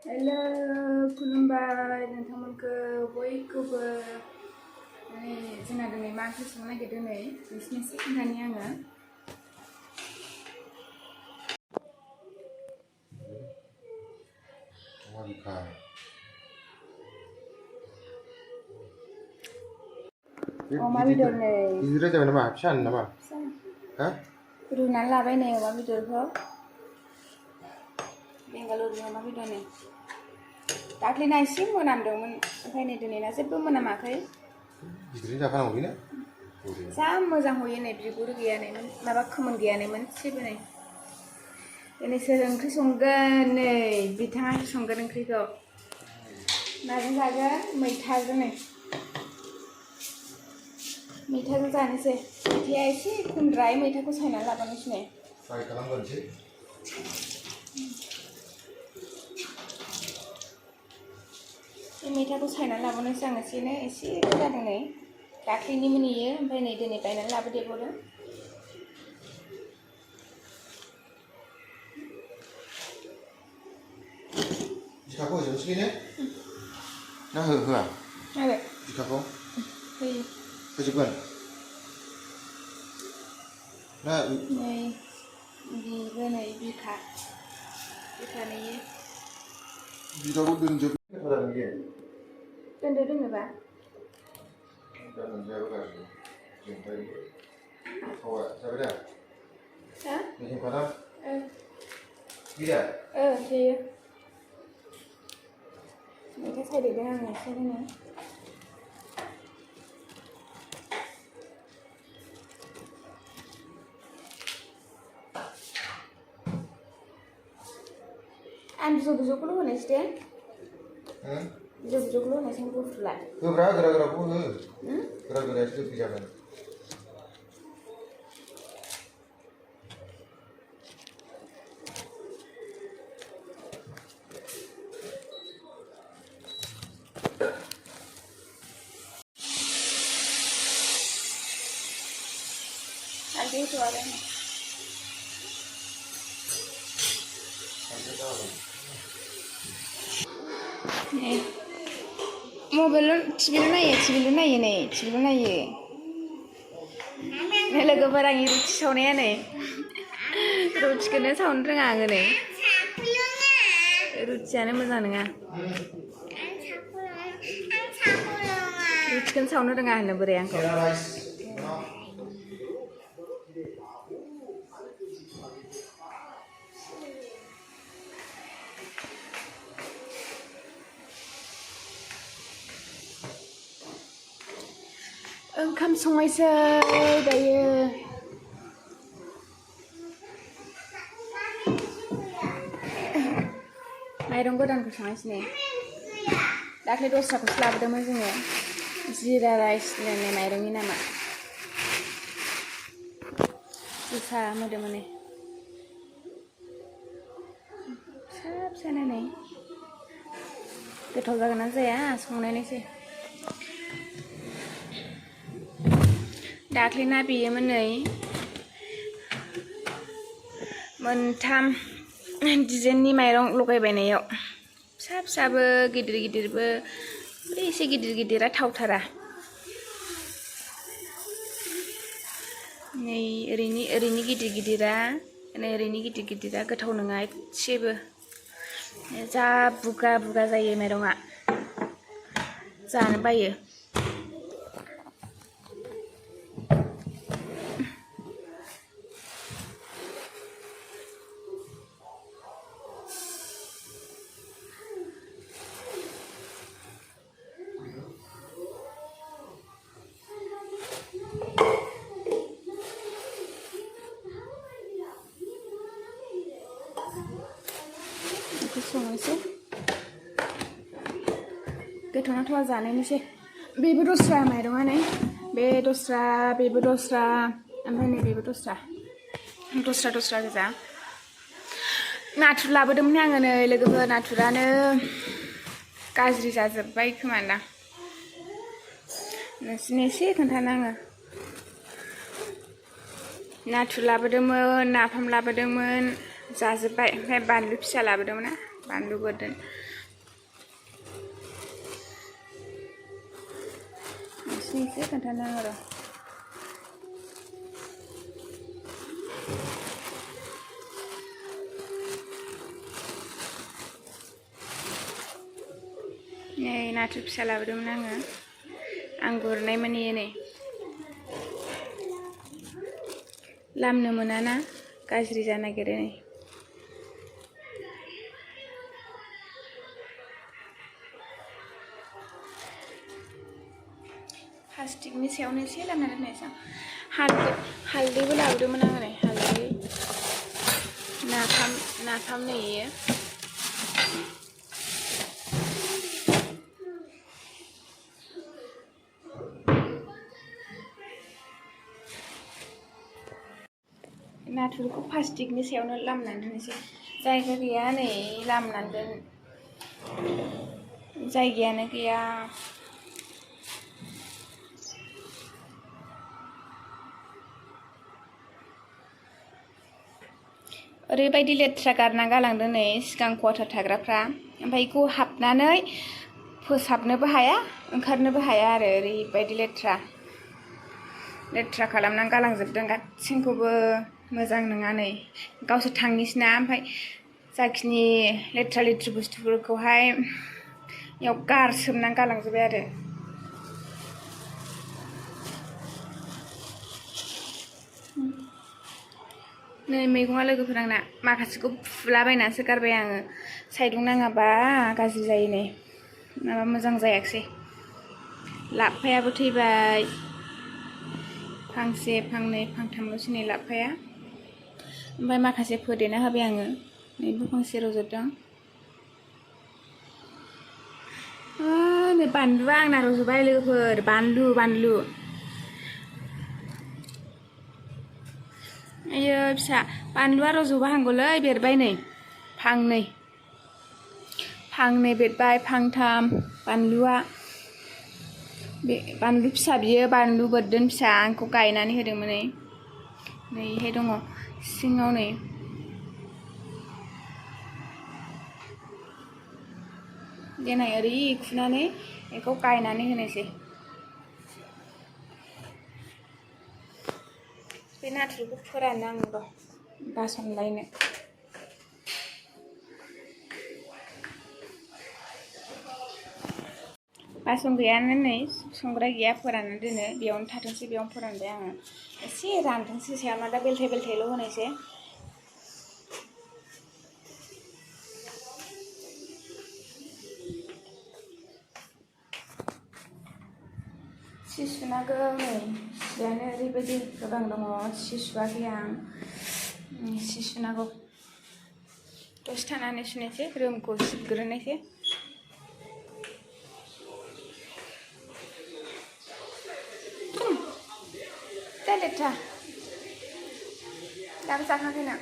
Hello खुलुमबाय नोंथांमोनखौ बयखौबो जोंना दिनै मा ओंख्रि संनो नागिरदों नै नोंसिनो एसे खोन्थानि आङो। अमा बेदर नै गिदिर जाबाय नामा फिसा नामा हा रुनानै लाबाय नै अमा बेदरखौ बेंगालुरुनि अमा बेदर नै दाख्लैना एसे मोनामदोंमोन ओमफ्राय नै दिनैना जेबो मोनामाखै। गिदिरैनो जाखानांगौलै ना जा मोजां हयो नै बिगुर गैया नै माबा खोमोन गैया नै मोनसेबो नै दिनै सोर ओंख्रि संगोन नै बिथाङासो संगोन ओंख्रिखौ माजों जागोन मैथाजों नै मैथाजों जानोसै मैथाया एसे खमद्राय मैथाखौ सायनानै लाबानोसै नै फ्राय खालामगोनसै बे मैथाखौ सायनानै लाबावनोसै आं एसे जादों नै दाख्लैनि मोनैयो ओमफ्राय नै दिनै बायनानै लाबोदेरबावदों। बिखाखौ होजोबनोसै ने ना होआ आरो बिखाखौ होयो होजोबगोन ना नै बेबो नै बिखा नैयो बिखाखौ दोनजोब दोनदो दोनोबा दा मोनजायाबो गाज्रि जोंबाय थावा जाबाय दा हा मेजेमखाना गैया थेयो मैथा सायदेरदों आं एसे होनो आं बिजौखौल' होनोसै दे बिजौखौल' होनोसै गुफुरलाय होब्रा गोरा गोराखौ हो गोरा गोरायासो गोखै जागोन। हालदै होथ'आखै नै मबाइल टिभिल' नायो नै टिभिल' नायो लोगोफोर आंनि रुथि सावनाया नै रुथिखौनो सावनो रोङा आङो नै रुथियानो मोजां नङा रुथिखौनो सावनो रोङा होनो बोराय आंखौ। ओंखाम संनायसै दायो माइरं गोदानखौ संनायसै नै दाख्लै दस्राखौसो लाबोदोंमोन जोङो जिरा राइस होननाय माइरंनि नामा जोसा मोदोमो नै फिसा फिसा नायनाय गोथाव जागोन ना जाया संनायनोसै दाख्लै ना बेयोमोन नै मोनथाम डिजाइननि माइरं लगायबायनायाव फिसा फिसाबो गिदिर गिदिरबो एसे गिदिर गिदिरा थावथारा नै ओरैनि गिदिर गिदिरा नै ओरैनि गिदिर गिदिरा गोथाव नङा एसेबो जा बुगा बुगा जायो माइरङा जानो बायो। संनोसै गोथाव नाथावा जानायनोसै बेबो दस्रा माइरङा नै बे दस्रा बेबो दस्रा ओमफ्राय नै बेबो दस्रा गोजा नाथुर लाबोदोंमोन आङो नै लोगोफोर नाथुरानो गाज्रि जाजोब्बाय खोमादां नोंसिनो एसे खोन्थानो आङो नाथुर लाबोदोंमोन नाफाम लाबोदोंमोन जाजोब्बाय ओमफ्राय बानलु फिसा लाबोदोंमोन ना बानलु बोरदोन नोंसिनिसो खोन्थानो आं र' नै नाथुर फिसा लाबोदोंमोन आं गुरनायमोन इयो नै लामनो मोनाना गाज्रि जानो नागिरो नै प्लास्टिकनि सायावनो एसे लामना दोननायसै आं हालदैबो लाबोदोंमोन आं नै हालदै नाफाम नै इयो नाथुरखौ प्लास्टिकनि सायावनो लामनानै दोननोसै जायगा गैया नै लामनानै दोन जायगायानो गैया ओरैबायदि लेथ्रा गारना गालांदों नै सिगां क्वार्टार थाग्राफ्रा ओमफ्राय बेखौ हाबनानै फोसाबनोबो हाया ओंखारनोबो हाया आरो ओरैबायदि लेथ्रा खालामनानै गालांजोबदों गासैखौबो मोजां नङा नै गावसोर थांनिसैना ओमफ्राय जाखिनि लेथ्रा बुस्थुफोरखौहाय बेयाव गारसोमनानै गालांजोब्बाय आरो नै मैगङा लोगोफोर आंना माखासेखौ फुलाबायनानैसो गारबाय आङो साइदुं नाङाबा गाज्रि जायो नै माबा मोजां जायाखिसै लाफायाबो थैबाय फांसे फांनै फांथामल'सै नै लाफाया ओमफ्राय माखासे फोदेरना होबाय आङो नैबो फांसे रज'दों नै बानलुआ आंना रज'बाय लोगोफोर बानलु आयो फिसा बानलुआ रज'बा हांगौलै बेरबाय नै फांनै बेरबाय फांथाम बानलुआ बे बानलु फिसा बियो बानलु बोरदोन फिसा आंखौ गायनानै होदोंमोन नैहाय दङ सिङाव नै देनाय ओरै खुनानै बेखौ गायनानै होनोसै बे नाथुरखौ फोराननो आं र' बासन लायनो बासन गैयानो नै संग्राय गैया फोरानना दोनो बेयावनो थाथोंसै बेयावनो फोरानबाय आङो एसे रानथोंसै सायावनो दा बेलथायल' होनोसै सि सुनांगौ नै सियानो ओरैबायदि गोबां दङ सि सुवाखै आं सि सुनांगौ दसे थानानै सुनोसै रुमखौ सिबग्रोनोसै जा लेथ्रा दाबो जाखांयाखै नों